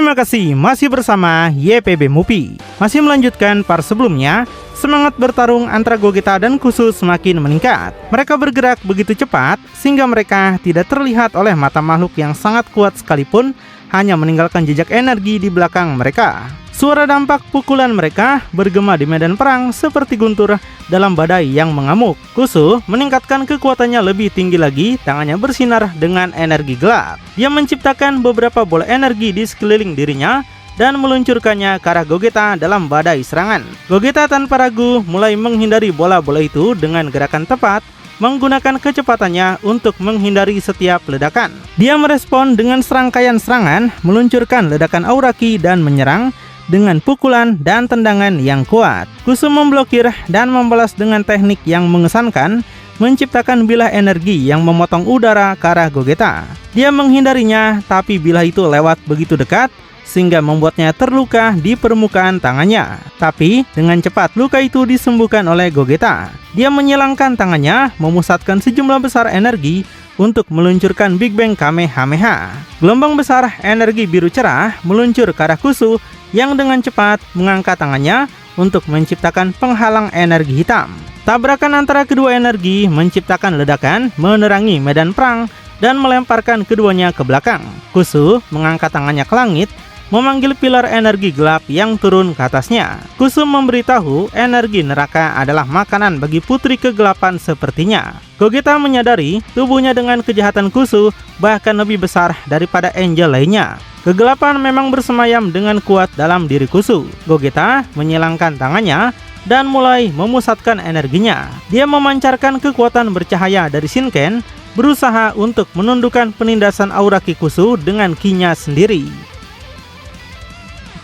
Terima kasih masih bersama YPB Movie. Masih melanjutkan part sebelumnya, semangat bertarung antara Gogeta dan Kusu semakin meningkat. Mereka bergerak begitu cepat sehingga mereka tidak terlihat oleh mata makhluk yang sangat kuat sekalipun, hanya meninggalkan jejak energi di belakang mereka. Suara dampak pukulan mereka bergema di medan perang seperti guntur dalam badai yang mengamuk. Kusu meningkatkan kekuatannya lebih tinggi lagi, tangannya bersinar dengan energi gelap. Dia menciptakan beberapa bola energi di sekeliling dirinya dan meluncurkannya ke arah Gogeta dalam badai serangan. Gogeta tanpa ragu mulai menghindari bola-bola itu dengan gerakan tepat, menggunakan kecepatannya untuk menghindari setiap ledakan. Dia merespon dengan serangkaian serangan, meluncurkan ledakan aura ki dan menyerang dengan pukulan dan tendangan yang kuat. Kusu memblokir dan membalas dengan teknik yang mengesankan, menciptakan bilah energi yang memotong udara ke arah Gogeta. Dia menghindarinya, tapi bilah itu lewat begitu dekat sehingga membuatnya terluka di permukaan tangannya. Tapi dengan cepat luka itu disembuhkan oleh Gogeta. Dia menyilangkan tangannya, memusatkan sejumlah besar energi untuk meluncurkan Big Bang Kamehameha. Gelombang besar energi biru cerah meluncur ke arah Kusu yang dengan cepat mengangkat tangannya untuk menciptakan penghalang energi hitam. Tabrakan antara kedua energi menciptakan ledakan, menerangi medan perang, dan melemparkan keduanya ke belakang. Kusu mengangkat tangannya ke langit, memanggil pilar energi gelap yang turun ke atasnya. Kusu memberitahu energi neraka adalah makanan bagi putri kegelapan sepertinya. Gogeta menyadari tubuhnya dengan kejahatan Kusu bahkan lebih besar daripada angel lainnya. Kegelapan memang bersemayam dengan kuat dalam diri Kusu. Gogeta menyilangkan tangannya dan mulai memusatkan energinya. Dia memancarkan kekuatan bercahaya dari Shinken, berusaha untuk menundukkan penindasan aura ki Kusu dengan ki-nya sendiri.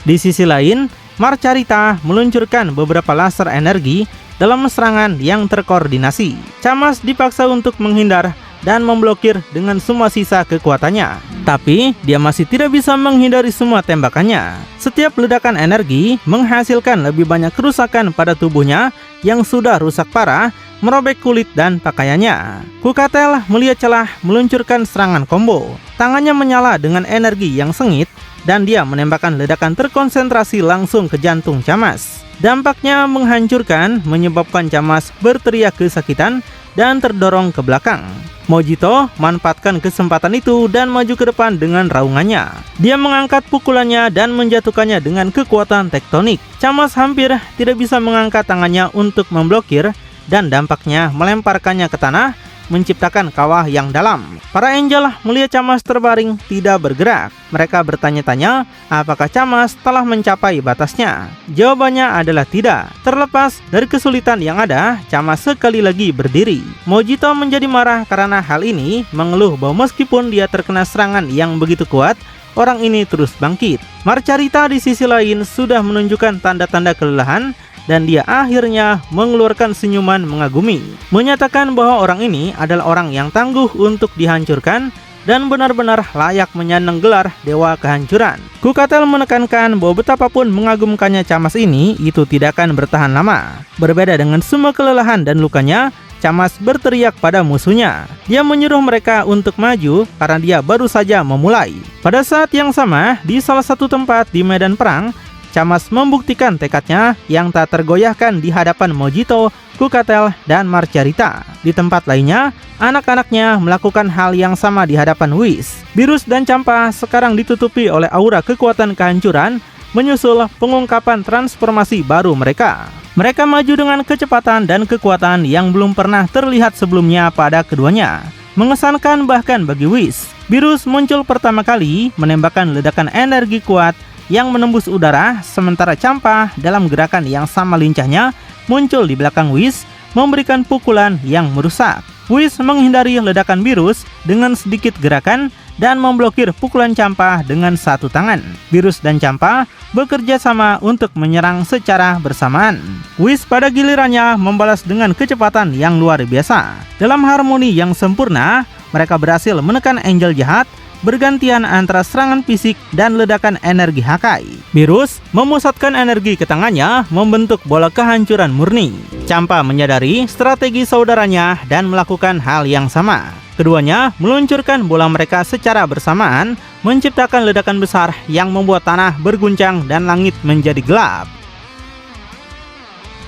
Di sisi lain, Marcarita meluncurkan beberapa laser energi dalam serangan yang terkoordinasi. Camas dipaksa untuk menghindar dan memblokir dengan semua sisa kekuatannya. Tapi dia masih tidak bisa menghindari semua tembakannya. Setiap ledakan energi menghasilkan lebih banyak kerusakan pada tubuhnya yang sudah rusak parah, merobek kulit dan pakaiannya. Kukatel melihat celah meluncurkan serangan combo. Tangannya menyala dengan energi yang sengit dan dia menembakkan ledakan terkonsentrasi langsung ke jantung Camas. Dampaknya menghancurkan, menyebabkan Camas berteriak kesakitan dan terdorong ke belakang. Mojito manfaatkan kesempatan itu dan maju ke depan dengan raungannya. Dia mengangkat pukulannya dan menjatuhkannya dengan kekuatan tektonik. Camas hampir tidak bisa mengangkat tangannya untuk memblokir dan dampaknya melemparkannya ke tanah, menciptakan kawah yang dalam. Para angel melihat Camas terbaring tidak bergerak. Mereka bertanya-tanya apakah Camas telah mencapai batasnya. Jawabannya adalah tidak. Terlepas dari kesulitan yang ada, Camas sekali lagi berdiri. Mojito menjadi marah karena hal ini, mengeluh bahwa meskipun dia terkena serangan yang begitu kuat, orang ini terus bangkit. Marcarita di sisi lain sudah menunjukkan tanda-tanda kelelahan dan dia akhirnya mengeluarkan senyuman mengagumi, menyatakan bahwa orang ini adalah orang yang tangguh untuk dihancurkan dan benar-benar layak menyandang gelar Dewa Kehancuran. Kukatel menekankan bahwa betapapun mengagumkannya Camas ini, itu tidak akan bertahan lama. Berbeda dengan semua kelelahan dan lukanya, Camas berteriak pada musuhnya. Dia menyuruh mereka untuk maju karena dia baru saja memulai. Pada saat yang sama, di salah satu tempat di medan perang, Camas membuktikan tekadnya yang tak tergoyahkan di hadapan Mojito, Kukatel, dan Marcarita. Di tempat lainnya, anak-anaknya melakukan hal yang sama di hadapan Whis. Virus dan Champa sekarang ditutupi oleh aura kekuatan kehancuran, menyusul pengungkapan transformasi baru mereka. Mereka maju dengan kecepatan dan kekuatan yang belum pernah terlihat sebelumnya pada keduanya. Mengesankan bahkan bagi Whis. Virus muncul pertama kali menembakkan ledakan energi kuat yang menembus udara, sementara Champa dalam gerakan yang sama lincahnya muncul di belakang Whis, memberikan pukulan yang merusak. Whis menghindari ledakan virus dengan sedikit gerakan dan memblokir pukulan Champa dengan satu tangan. Virus dan Champa bekerja sama untuk menyerang secara bersamaan. Whis pada gilirannya membalas dengan kecepatan yang luar biasa. Dalam harmoni yang sempurna, mereka berhasil menekan Angel jahat, bergantian antara serangan fisik dan ledakan energi Hakai. Virus memusatkan energi ke tangannya, membentuk bola kehancuran murni. Champa menyadari strategi saudaranya dan melakukan hal yang sama. Keduanya meluncurkan bola mereka secara bersamaan, menciptakan ledakan besar yang membuat tanah berguncang dan langit menjadi gelap.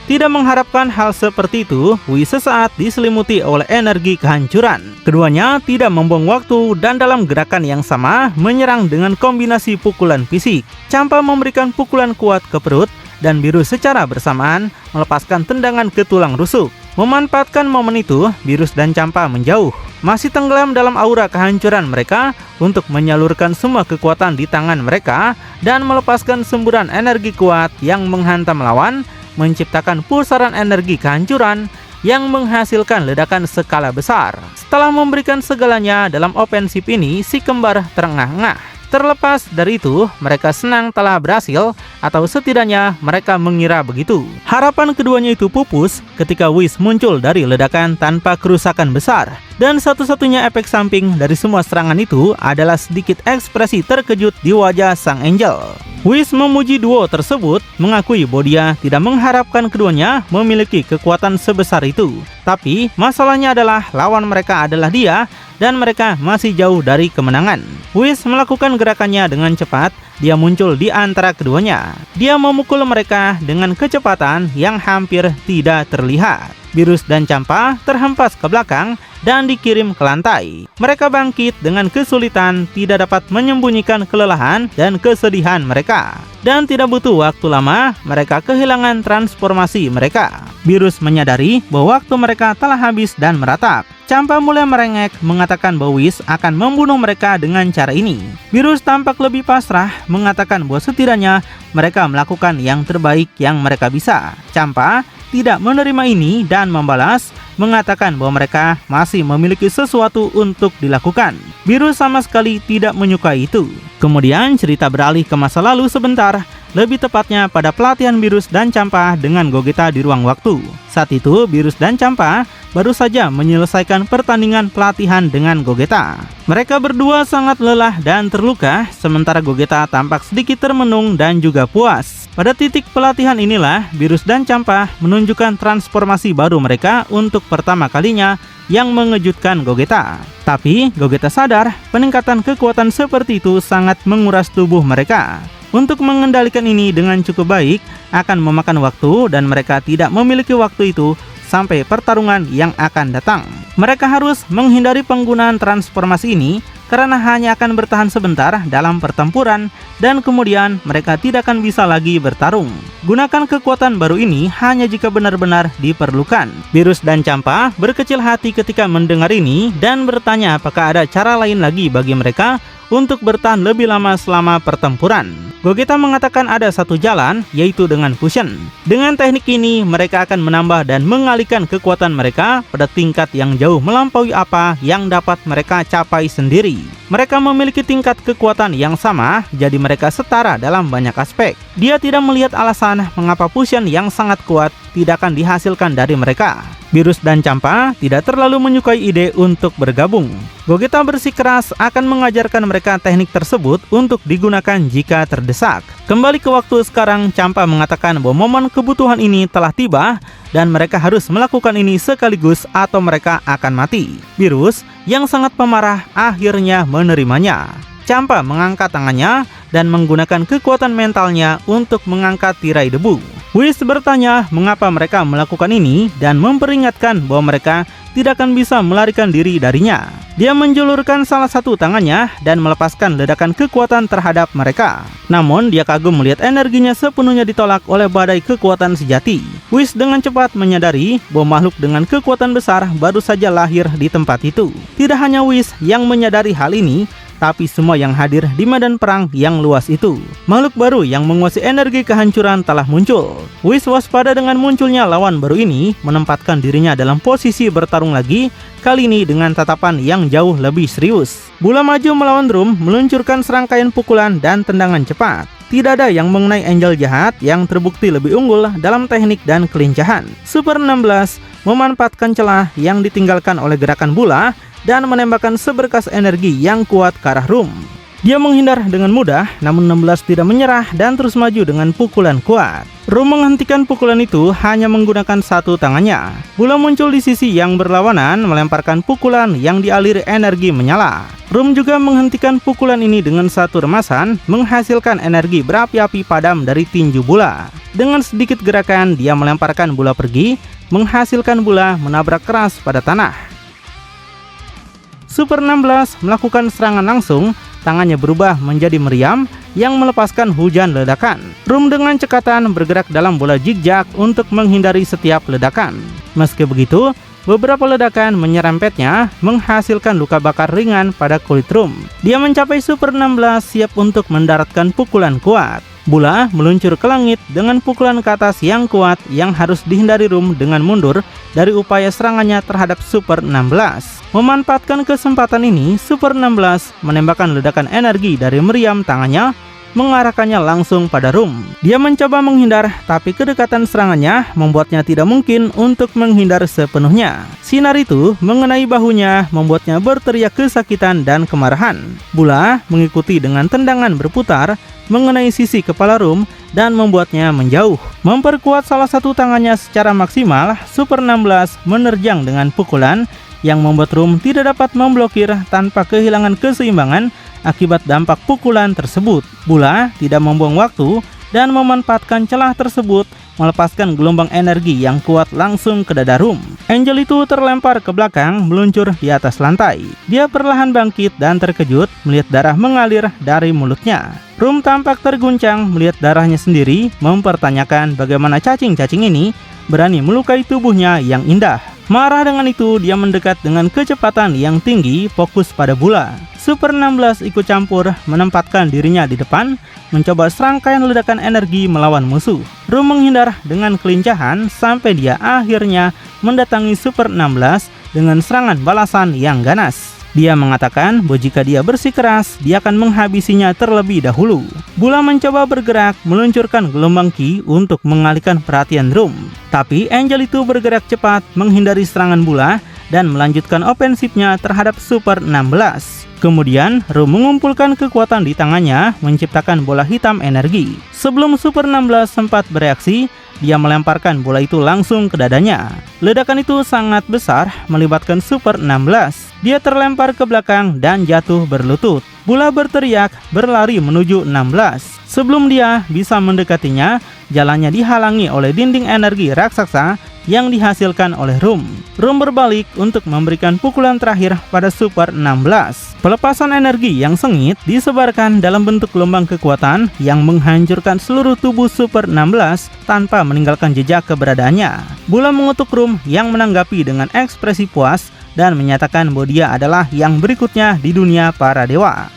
Tidak mengharapkan hal seperti itu, Whis sesaat diselimuti oleh energi kehancuran. Keduanya tidak membuang waktu dan dalam gerakan yang sama menyerang dengan kombinasi pukulan fisik. Champa memberikan pukulan kuat ke perut dan Beerus secara bersamaan melepaskan tendangan ke tulang rusuk. Memanfaatkan momen itu, Beerus dan Champa menjauh, masih tenggelam dalam aura kehancuran mereka untuk menyalurkan semua kekuatan di tangan mereka dan melepaskan semburan energi kuat yang menghantam lawan, menciptakan pusaran energi kehancuran yang menghasilkan ledakan skala besar. Setelah memberikan segalanya dalam ofensif ini, si kembar terengah-engah. Terlepas dari itu, mereka senang telah berhasil, atau setidaknya mereka mengira begitu. Harapan keduanya itu pupus ketika Whis muncul dari ledakan tanpa kerusakan besar. Dan satu-satunya efek samping dari semua serangan itu adalah sedikit ekspresi terkejut di wajah sang Angel. Whis memuji duo tersebut, mengakui bahwa dia tidak mengharapkan keduanya memiliki kekuatan sebesar itu. Tapi masalahnya adalah lawan mereka adalah dia, dan mereka masih jauh dari kemenangan. Whis melakukan gerakannya dengan cepat, dia muncul di antara keduanya. Dia memukul mereka dengan kecepatan yang hampir tidak terlihat. Beerus dan Champa terhempas ke belakang dan dikirim ke lantai. Mereka bangkit dengan kesulitan, tidak dapat menyembunyikan kelelahan dan kesedihan mereka. Dan tidak butuh waktu lama, mereka kehilangan transformasi mereka. Beerus menyadari bahwa waktu mereka telah habis dan meratap. Champa mulai merengek, mengatakan bahwa Whis akan membunuh mereka dengan cara ini. Beerus tampak lebih pasrah, mengatakan bahwa setidaknya mereka melakukan yang terbaik yang mereka bisa. Champa tidak menerima ini dan membalas, mengatakan bahwa mereka masih memiliki sesuatu untuk dilakukan. Beerus sama sekali tidak menyukai itu. Kemudian cerita beralih ke masa lalu sebentar, lebih tepatnya pada pelatihan Beerus dan Champa dengan Gogeta di ruang waktu. Saat itu Beerus dan Champa baru saja menyelesaikan pertandingan pelatihan dengan Gogeta. Mereka berdua sangat lelah dan terluka, sementara Gogeta tampak sedikit termenung dan juga puas. Pada titik pelatihan inilah, Beerus dan Champa menunjukkan transformasi baru mereka untuk pertama kalinya yang mengejutkan Gogeta. Tapi Gogeta sadar peningkatan kekuatan seperti itu sangat menguras tubuh mereka. Untuk mengendalikan ini dengan cukup baik akan memakan waktu dan mereka tidak memiliki waktu itu sampai pertarungan yang akan datang. Mereka harus menghindari penggunaan transformasi ini karena hanya akan bertahan sebentar dalam pertempuran dan kemudian mereka tidak akan bisa lagi bertarung. Gunakan kekuatan baru ini hanya jika benar-benar diperlukan. Beerus dan Champa berkecil hati ketika mendengar ini dan bertanya apakah ada cara lain lagi bagi mereka untuk bertahan lebih lama selama pertempuran. Gogeta mengatakan ada satu jalan, yaitu dengan fusion. Dengan teknik ini, mereka akan menambah dan mengalihkan kekuatan mereka pada tingkat yang jauh melampaui apa yang dapat mereka capai sendiri. Mereka memiliki tingkat kekuatan yang sama, jadi mereka setara dalam banyak aspek. Dia tidak melihat alasan mengapa fusion yang sangat kuat tidak akan dihasilkan dari mereka. Beerus dan Champa tidak terlalu menyukai ide untuk bergabung. Gogeta bersikeras akan mengajarkan mereka teknik tersebut untuk digunakan jika terdesak. Kembali ke waktu sekarang, Champa mengatakan bahwa momen kebutuhan ini telah tiba dan mereka harus melakukan ini sekaligus atau mereka akan mati. Beerus yang sangat pemarah akhirnya menerimanya. Champa mengangkat tangannya dan menggunakan kekuatan mentalnya untuk mengangkat tirai debu. Whis bertanya mengapa mereka melakukan ini dan memperingatkan bahwa mereka tidak akan bisa melarikan diri darinya. Dia menjulurkan salah satu tangannya dan melepaskan ledakan kekuatan terhadap mereka. Namun dia kagum melihat energinya sepenuhnya ditolak oleh badai kekuatan sejati. Whis dengan cepat menyadari bahwa makhluk dengan kekuatan besar baru saja lahir di tempat itu. Tidak hanya Whis yang menyadari hal ini, tapi semua yang hadir di medan perang yang luas itu. Makhluk baru yang menguasai energi kehancuran telah muncul. Whis waspada dengan munculnya lawan baru ini, menempatkan dirinya dalam posisi bertarung lagi, kali ini dengan tatapan yang jauh lebih serius. Bula maju melawan Drum, meluncurkan serangkaian pukulan dan tendangan cepat. Tidak ada yang mengenai Angel jahat yang terbukti lebih unggul dalam teknik dan kelincahan. Super 16 memanfaatkan celah yang ditinggalkan oleh gerakan Bula dan menembakkan seberkas energi yang kuat ke arah Rum. Dia menghindar dengan mudah, namun 16 tidak menyerah dan terus maju dengan pukulan kuat. Rum menghentikan pukulan itu hanya menggunakan satu tangannya. Bula muncul di sisi yang berlawanan, melemparkan pukulan yang dialiri energi menyala. Rum juga menghentikan pukulan ini dengan satu remasan, menghasilkan energi berapi-api padam dari tinju Bula. Dengan sedikit gerakan, dia melemparkan Bula pergi, menghasilkan Bula menabrak keras pada tanah. Super 16 melakukan serangan langsung, tangannya berubah menjadi meriam yang melepaskan hujan ledakan. Rum dengan cekatan bergerak dalam bola zigzag untuk menghindari setiap ledakan. Meski begitu, beberapa ledakan menyerempetnya, menghasilkan luka bakar ringan pada kulit Rum. Dia mencapai Super 16 siap untuk mendaratkan pukulan kuat. Bula meluncur ke langit dengan pukulan ke atas yang kuat yang harus dihindari Rum dengan mundur dari upaya serangannya terhadap Super 16. Memanfaatkan kesempatan ini, Super 16 menembakkan ledakan energi dari meriam tangannya, mengarahkannya langsung pada Rum. Dia mencoba menghindar, tapi kedekatan serangannya membuatnya tidak mungkin untuk menghindar sepenuhnya. Sinar itu mengenai bahunya, membuatnya berteriak kesakitan dan kemarahan. Bula mengikuti dengan tendangan berputar mengenai sisi kepala Rum dan membuatnya menjauh. Memperkuat salah satu tangannya secara maksimal, Super 16 menerjang dengan pukulan yang membuat Rum tidak dapat memblokir tanpa kehilangan keseimbangan akibat dampak pukulan tersebut. Bula tidak membuang waktu dan memanfaatkan celah tersebut, melepaskan gelombang energi yang kuat langsung ke dada Rum. Angel itu terlempar ke belakang, meluncur di atas lantai. Dia perlahan bangkit dan terkejut melihat darah mengalir dari mulutnya. Rum tampak terguncang melihat darahnya sendiri, mempertanyakan bagaimana cacing-cacing ini berani melukai tubuhnya yang indah. Marah dengan itu, dia mendekat dengan kecepatan yang tinggi, fokus pada Bula. Super 16 ikut campur, menempatkan dirinya di depan, mencoba serangkaian ledakan energi melawan musuh. Rum menghindar dengan kelincahan sampai dia akhirnya mendatangi Super 16 dengan serangan balasan yang ganas. Dia mengatakan bahwa jika dia bersikeras, dia akan menghabisinya terlebih dahulu. Bula mencoba bergerak, meluncurkan gelombang ki untuk mengalihkan perhatian Rum. Tapi Angel itu bergerak cepat menghindari serangan Bula dan melanjutkan ofensifnya terhadap Super 16. Kemudian, Rum mengumpulkan kekuatan di tangannya, menciptakan bola hitam energi. Sebelum Super 16 sempat bereaksi, dia melemparkan bola itu langsung ke dadanya. Ledakan itu sangat besar, melibatkan Super 16. Dia terlempar ke belakang dan jatuh berlutut. Bula berteriak, berlari menuju 16. Sebelum dia bisa mendekatinya, jalannya dihalangi oleh dinding energi raksasa yang dihasilkan oleh Rum. Rum berbalik untuk memberikan pukulan terakhir pada Super 16. Pelepasan energi yang sengit disebarkan dalam bentuk gelombang kekuatan yang menghancurkan seluruh tubuh Super 16 tanpa meninggalkan jejak keberadaannya. Bula mengutuk Rum yang menanggapi dengan ekspresi puas dan menyatakan bahwa dia adalah yang berikutnya di dunia para dewa.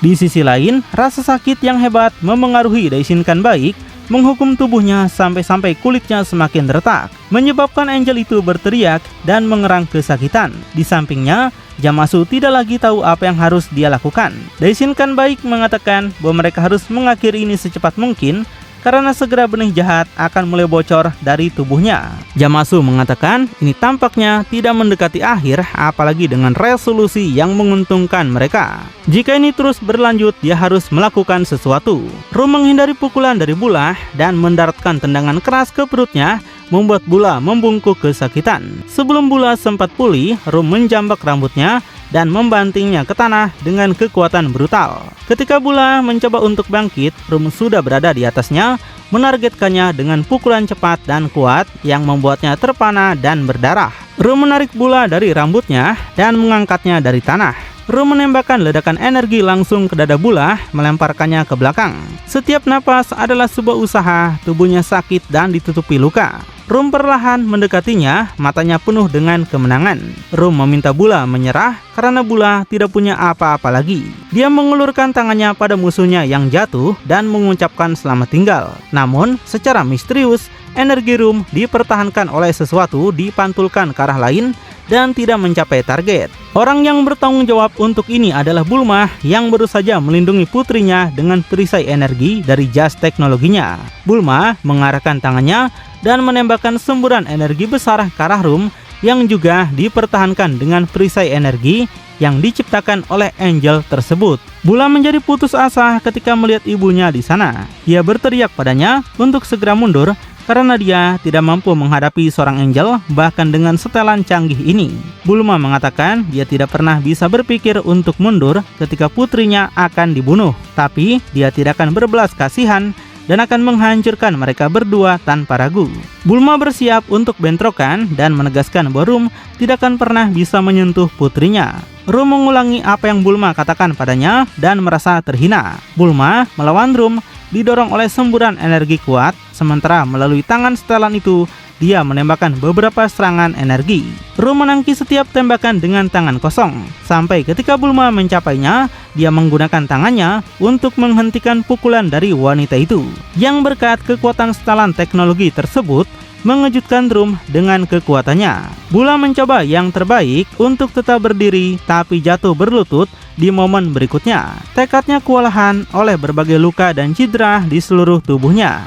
Di sisi lain, rasa sakit yang hebat memengaruhi Daishinkan baik, menghukum tubuhnya sampai-sampai kulitnya semakin retak, menyebabkan Angel itu berteriak dan mengerang kesakitan. Di sampingnya, Zamasu tidak lagi tahu apa yang harus dia lakukan. Daishinkan baik mengatakan bahwa mereka harus mengakhiri ini secepat mungkin karena segera benih jahat akan mulai bocor dari tubuhnya. Zamasu mengatakan ini tampaknya tidak mendekati akhir, apalagi dengan resolusi yang menguntungkan mereka. Jika ini terus berlanjut, dia harus melakukan sesuatu. Rum menghindari pukulan dari Bula dan mendaratkan tendangan keras ke perutnya, membuat Bula membungkuk kesakitan. Sebelum Bula sempat pulih, Rum menjambak rambutnya dan membantingnya ke tanah dengan kekuatan brutal. Ketika Bula mencoba untuk bangkit, Rum sudah berada di atasnya, menargetkannya dengan pukulan cepat dan kuat yang membuatnya terpana dan berdarah. Rum menarik Bula dari rambutnya dan mengangkatnya dari tanah. Rum menembakkan ledakan energi langsung ke dada Bula, melemparkannya ke belakang. Setiap napas adalah sebuah usaha, tubuhnya sakit dan ditutupi luka. Rum perlahan mendekatinya, matanya penuh dengan kemenangan. Rum meminta Bula menyerah karena Bula tidak punya apa-apa lagi. Dia mengulurkan tangannya pada musuhnya yang jatuh dan mengucapkan selamat tinggal. Namun, secara misterius, energi Rum dipertahankan oleh sesuatu dipantulkan ke arah lain dan tidak mencapai target. Orang yang bertanggung jawab untuk ini adalah Bulma yang baru saja melindungi putrinya dengan perisai energi dari jas teknologinya. Bulma mengarahkan tangannya dan menembakkan semburan energi besar ke arah Rum yang juga dipertahankan dengan perisai energi yang diciptakan oleh Angel tersebut. Bula menjadi putus asa ketika melihat ibunya di sana. Ia berteriak padanya untuk segera mundur karena dia tidak mampu menghadapi seorang Angel bahkan dengan setelan canggih ini. Bulma mengatakan dia tidak pernah bisa berpikir untuk mundur ketika putrinya akan dibunuh, tapi dia tidak akan berbelas kasihan dan akan menghancurkan mereka berdua tanpa ragu. Bulma bersiap untuk bentrokan dan menegaskan bahwa Rum tidak akan pernah bisa menyentuh putrinya. Rum mengulangi apa yang Bulma katakan padanya dan merasa terhina. Bulma melawan Rum didorong oleh semburan energi kuat, sementara melalui tangan setelan itu dia menembakkan beberapa serangan energi. Rum menangkis setiap tembakan dengan tangan kosong, sampai ketika Bulma mencapainya, dia menggunakan tangannya untuk menghentikan pukulan dari wanita itu. Yang berkat kekuatan setelan teknologi tersebut mengejutkan Rum dengan kekuatannya. Bula mencoba yang terbaik untuk tetap berdiri, tapi jatuh berlutut di momen berikutnya. Tekadnya kewalahan oleh berbagai luka dan cedera di seluruh tubuhnya.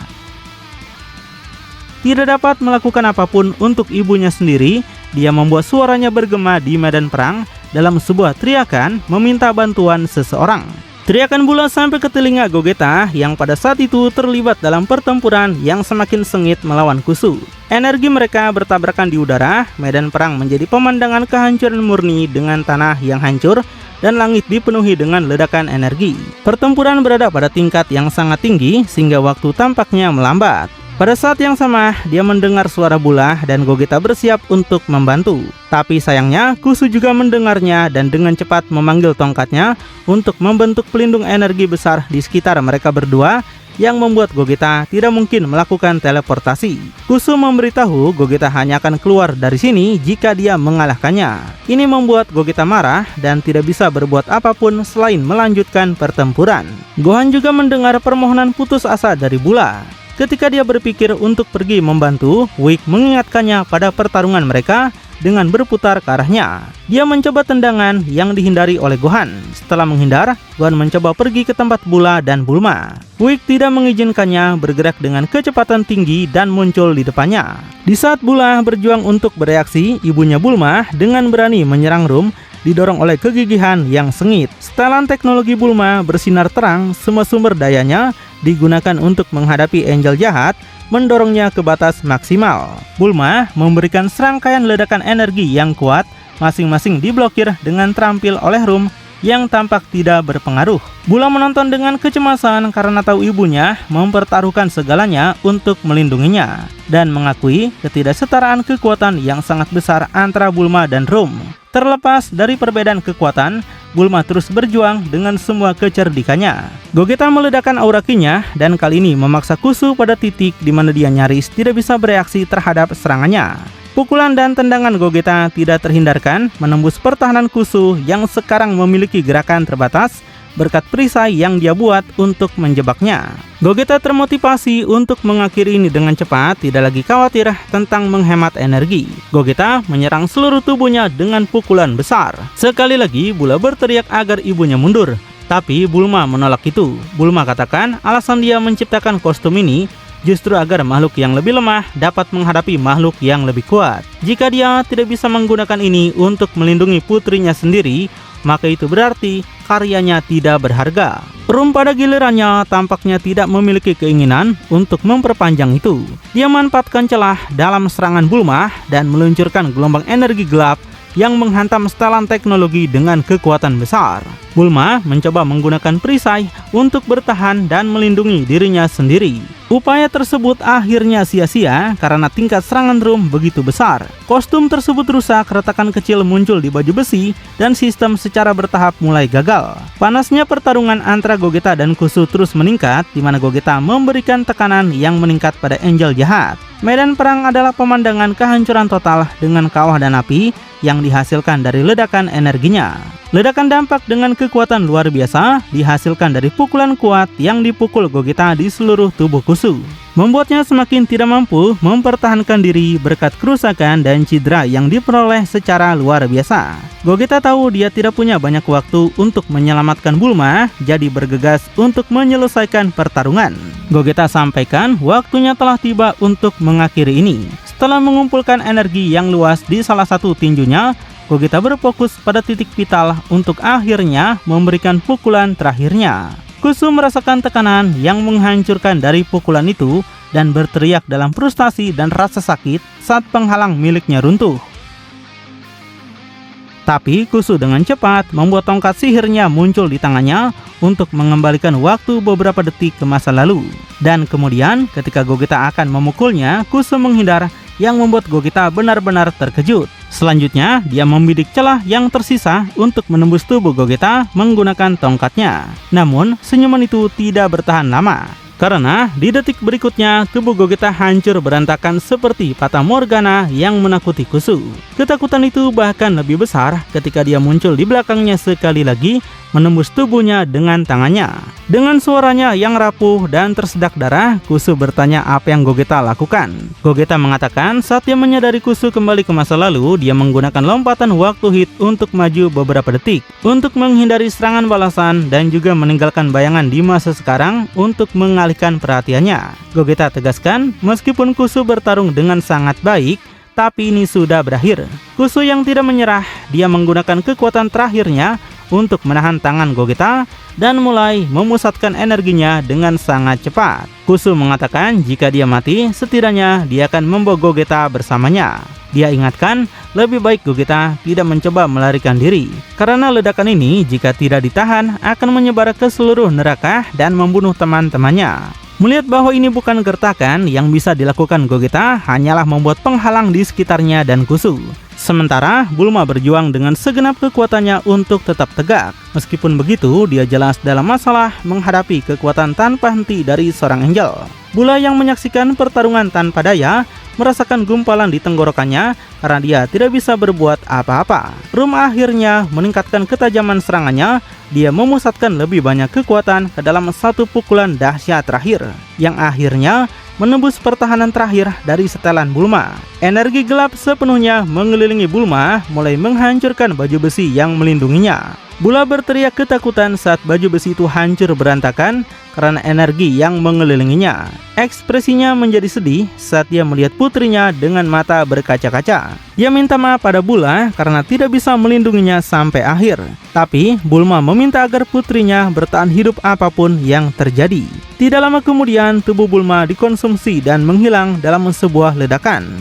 Tidak dapat melakukan apapun untuk ibunya sendiri, dia membuat suaranya bergema di medan perang dalam sebuah teriakan meminta bantuan seseorang. Teriakan Bula sampai ke telinga Gogeta yang pada saat itu terlibat dalam pertempuran yang semakin sengit melawan Kusu. Energi mereka bertabrakan di udara, medan perang menjadi pemandangan kehancuran murni dengan tanah yang hancur dan langit dipenuhi dengan ledakan energi. Pertempuran berada pada tingkat yang sangat tinggi sehingga waktu tampaknya melambat. Pada saat yang sama, dia mendengar suara Bula dan Gogeta bersiap untuk membantu. Tapi sayangnya, Kusu juga mendengarnya dan dengan cepat memanggil tongkatnya untuk membentuk pelindung energi besar di sekitar mereka berdua yang membuat Gogeta tidak mungkin melakukan teleportasi. Kusu memberitahu Gogeta hanya akan keluar dari sini jika dia mengalahkannya. Ini membuat Gogeta marah dan tidak bisa berbuat apapun selain melanjutkan pertempuran. Gohan juga mendengar permohonan putus asa dari Bula. Ketika dia berpikir untuk pergi membantu, Whis mengingatkannya pada pertarungan mereka dengan berputar ke arahnya. Dia mencoba tendangan yang dihindari oleh Gohan. Setelah menghindar, Gohan mencoba pergi ke tempat Bula dan Bulma. Whis tidak mengizinkannya bergerak dengan kecepatan tinggi dan muncul di depannya. Di saat Bula berjuang untuk bereaksi, ibunya Bulma dengan berani menyerang Rum didorong oleh kegigihan yang sengit. Setelan teknologi Bulma bersinar terang, semua sumber dayanya digunakan untuk menghadapi Angel jahat, mendorongnya ke batas maksimal. Bulma memberikan serangkaian ledakan energi yang kuat, masing-masing diblokir dengan terampil oleh Rum yang tampak tidak berpengaruh. Bula menonton dengan kecemasan karena tahu ibunya mempertaruhkan segalanya untuk melindunginya dan mengakui ketidaksetaraan kekuatan yang sangat besar antara Bulma dan Rum. Terlepas dari perbedaan kekuatan, Bulma terus berjuang dengan semua kecerdikannya. Gogeta meledakkan aura Ki-nya dan kali ini memaksa Kusu pada titik di mana dia nyaris tidak bisa bereaksi terhadap serangannya. Pukulan dan tendangan Gogeta tidak terhindarkan menembus pertahanan Kusu yang sekarang memiliki gerakan terbatas berkat perisai yang dia buat untuk menjebaknya. Gogeta termotivasi untuk mengakhiri ini dengan cepat, tidak lagi khawatir tentang menghemat energi. Gogeta menyerang seluruh tubuhnya dengan pukulan besar. Sekali lagi Bula berteriak agar ibunya mundur, tapi Bulma menolak itu. Bulma katakan alasan dia menciptakan kostum ini justru agar makhluk yang lebih lemah dapat menghadapi makhluk yang lebih kuat. Jika dia tidak bisa menggunakan ini untuk melindungi putrinya sendiri, maka itu berarti karyanya tidak berharga. Rum pada gilirannya tampaknya tidak memiliki keinginan untuk memperpanjang itu. Dia memanfaatkan celah dalam serangan Bulma dan meluncurkan gelombang energi gelap yang menghantam setelan teknologi dengan kekuatan besar. Bulma mencoba menggunakan perisai untuk bertahan dan melindungi dirinya sendiri. Upaya tersebut akhirnya sia-sia karena tingkat serangan Rum begitu besar. Kostum tersebut rusak, retakan kecil muncul di baju besi, dan sistem secara bertahap mulai gagal. Panasnya pertarungan antara Gogeta dan Kusu terus meningkat, di mana Gogeta memberikan tekanan yang meningkat pada Angel jahat. Medan perang adalah pemandangan kehancuran total dengan kawah dan api yang dihasilkan dari ledakan energinya. Ledakan dampak dengan kekuatan luar biasa dihasilkan dari pukulan kuat yang dipukul Gogeta di seluruh tubuh Kusu, membuatnya semakin tidak mampu mempertahankan diri berkat kerusakan dan cedera yang diperoleh secara luar biasa. Gogeta tahu dia tidak punya banyak waktu untuk menyelamatkan Bulma, jadi bergegas untuk menyelesaikan pertarungan. Gogeta sampaikan waktunya telah tiba untuk mengakhiri ini. Setelah mengumpulkan energi yang luas di salah satu tinjunya, Gogeta berfokus pada titik vital untuk akhirnya memberikan pukulan terakhirnya. Kusu merasakan tekanan yang menghancurkan dari pukulan itu dan berteriak dalam frustasi dan rasa sakit saat penghalang miliknya runtuh. Tapi Kusu dengan cepat membuat tongkat sihirnya muncul di tangannya untuk mengembalikan waktu beberapa detik ke masa lalu. Dan kemudian ketika Gogeta akan memukulnya, Kusu menghindar yang membuat Gogeta benar-benar terkejut. Selanjutnya, dia membidik celah yang tersisa untuk menembus tubuh Gogeta menggunakan tongkatnya. Namun, senyuman itu tidak bertahan lama. Karena di detik berikutnya, tubuh Gogeta hancur berantakan seperti Fata Morgana yang menakuti Kusu. Ketakutan itu bahkan lebih besar ketika dia muncul di belakangnya sekali lagi, menembus tubuhnya dengan tangannya. Dengan suaranya yang rapuh dan tersedak darah, Kusu bertanya apa yang Gogeta lakukan. Gogeta mengatakan saat dia menyadari Kusu kembali ke masa lalu, dia menggunakan lompatan waktu hit untuk maju beberapa detik, untuk menghindari serangan balasan dan juga meninggalkan bayangan di masa sekarang untuk mengalihkan perhatiannya. Gogeta tegaskan, meskipun Kusu bertarung dengan sangat baik, tapi ini sudah berakhir. Kusu yang tidak menyerah, dia menggunakan kekuatan terakhirnya untuk menahan tangan Gogeta dan mulai memusatkan energinya dengan sangat cepat. Kusu mengatakan jika dia mati, setidaknya dia akan membawa Gogeta bersamanya. Dia ingatkan, lebih baik Gogeta tidak mencoba melarikan diri, karena ledakan ini jika tidak ditahan akan menyebar ke seluruh neraka dan membunuh teman-temannya. Melihat bahwa ini bukan gertakan yang bisa dilakukan Gogeta, hanyalah membuat penghalang di sekitarnya dan Kusu. Sementara Bulma berjuang dengan segenap kekuatannya untuk tetap tegak. Meskipun begitu, dia jelas dalam masalah menghadapi kekuatan tanpa henti dari seorang Angel. Bula yang menyaksikan pertarungan tanpa daya merasakan gumpalan di tenggorokannya karena dia tidak bisa berbuat apa-apa. Rum akhirnya meningkatkan ketajaman serangannya. Dia memusatkan lebih banyak kekuatan ke dalam satu pukulan dahsyat terakhir yang akhirnya menembus pertahanan terakhir dari setelan Bulma. Energi gelap sepenuhnya mengelilingi Bulma, mulai menghancurkan baju besi yang melindunginya. Bula berteriak ketakutan saat baju besi itu hancur berantakan karena energi yang mengelilinginya. Ekspresinya menjadi sedih saat dia melihat putrinya dengan mata berkaca-kaca. Dia minta maaf pada Bula karena tidak bisa melindunginya sampai akhir. Tapi Bulma meminta agar putrinya bertahan hidup apapun yang terjadi. Tidak lama kemudian tubuh Bulma dikonsumsi dan menghilang dalam sebuah ledakan.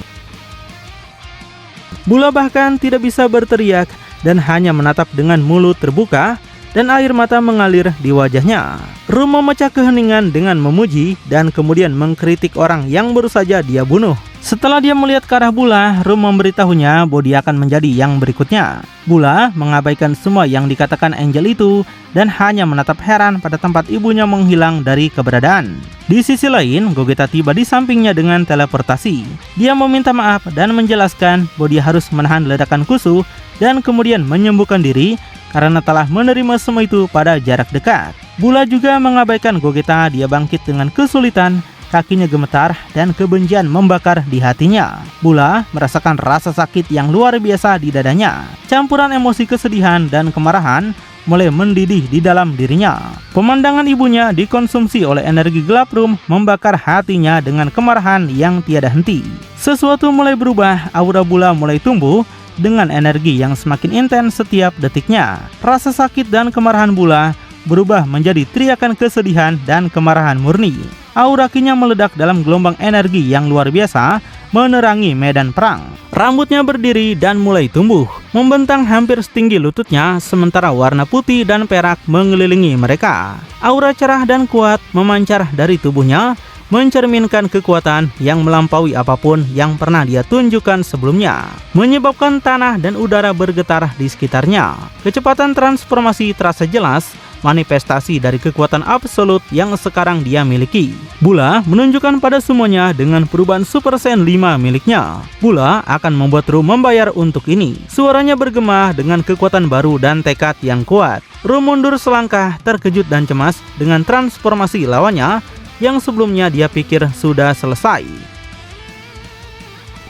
Bula bahkan tidak bisa berteriak dan hanya menatap dengan mulut terbuka dan air mata mengalir di wajahnya. Rum memecah keheningan dengan memuji dan kemudian mengkritik orang yang baru saja dia bunuh. Setelah dia melihat ke arah Bula, Rum memberitahunya bahwa dia akan menjadi yang berikutnya. Bula mengabaikan semua yang dikatakan Angel itu dan hanya menatap heran pada tempat ibunya menghilang dari keberadaan. Di sisi lain, Gogeta tiba di sampingnya dengan teleportasi. Dia meminta maaf dan menjelaskan bahwa dia harus menahan ledakan Kusu dan kemudian menyembuhkan diri karena telah menerima semua itu pada jarak dekat. Bula juga mengabaikan Gogeta. Dia bangkit dengan kesulitan, kakinya gemetar dan kebencian membakar di hatinya. Bula merasakan rasa sakit yang luar biasa di dadanya. Campuran emosi kesedihan dan kemarahan mulai mendidih di dalam dirinya. Pemandangan ibunya dikonsumsi oleh energi gelap Rum membakar hatinya dengan kemarahan yang tiada henti. Sesuatu mulai berubah, aura Bula mulai tumbuh dengan energi yang semakin intens setiap detiknya. Rasa sakit dan kemarahan Bula berubah menjadi teriakan kesedihan dan kemarahan murni. Aura Ki-nya meledak dalam gelombang energi yang luar biasa menerangi medan perang. Rambutnya berdiri dan mulai tumbuh, membentang hampir setinggi lututnya, sementara warna putih dan perak mengelilingi mereka. Aura cerah dan kuat memancar dari tubuhnya, mencerminkan kekuatan yang melampaui apapun yang pernah dia tunjukkan sebelumnya, menyebabkan tanah dan udara bergetar di sekitarnya. Kecepatan transformasi terasa jelas, manifestasi dari kekuatan absolut yang sekarang dia miliki. Bula menunjukkan pada semuanya dengan perubahan Super Saiyan 5 miliknya. Bula akan membuat Rum membayar untuk ini. Suaranya bergema dengan kekuatan baru dan tekad yang kuat. Rum mundur selangkah, terkejut dan cemas dengan transformasi lawannya yang sebelumnya dia pikir sudah selesai.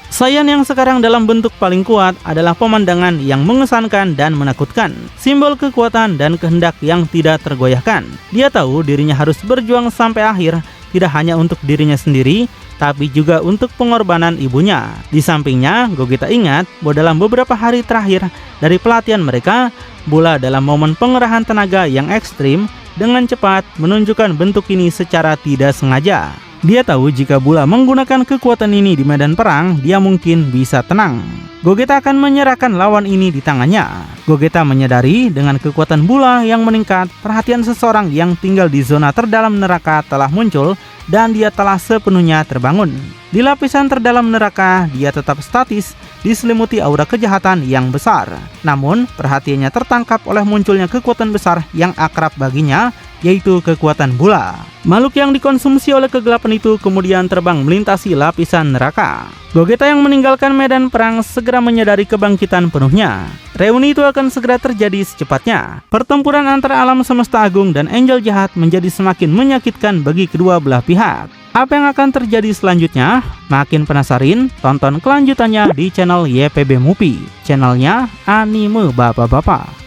Saiyan yang sekarang dalam bentuk paling kuat adalah pemandangan yang mengesankan dan menakutkan. Simbol kekuatan dan kehendak yang tidak tergoyahkan. Dia tahu dirinya harus berjuang sampai akhir tidak hanya untuk dirinya sendiri, tapi juga untuk pengorbanan ibunya. Di sampingnya, Gogeta ingat bahwa dalam beberapa hari terakhir dari pelatihan mereka, Bula dalam momen pengerahan tenaga yang ekstrim dengan cepat menunjukkan bentuk ini secara tidak sengaja. Dia tahu jika Bula menggunakan kekuatan ini di medan perang, dia mungkin bisa tenang. Gogeta akan menyerahkan lawan ini di tangannya. Gogeta menyadari dengan kekuatan Bula yang meningkat, perhatian seseorang yang tinggal di zona terdalam neraka telah muncul dan dia telah sepenuhnya terbangun. Di lapisan terdalam neraka, dia tetap statis, diselimuti aura kejahatan yang besar. Namun, perhatiannya tertangkap oleh munculnya kekuatan besar yang akrab baginya, yaitu kekuatan Bula. Makhluk yang dikonsumsi oleh kegelapan itu kemudian terbang melintasi lapisan neraka. Gogeta yang meninggalkan medan perang segera menyadari kebangkitan penuhnya. Reuni itu akan segera terjadi secepatnya. Pertempuran antara alam semesta agung dan angel jahat menjadi semakin menyakitkan bagi kedua belah pihak. Apa yang akan terjadi selanjutnya? Makin penasaran? Tonton kelanjutannya di channel YPB Movie, channelnya anime bapak-bapak.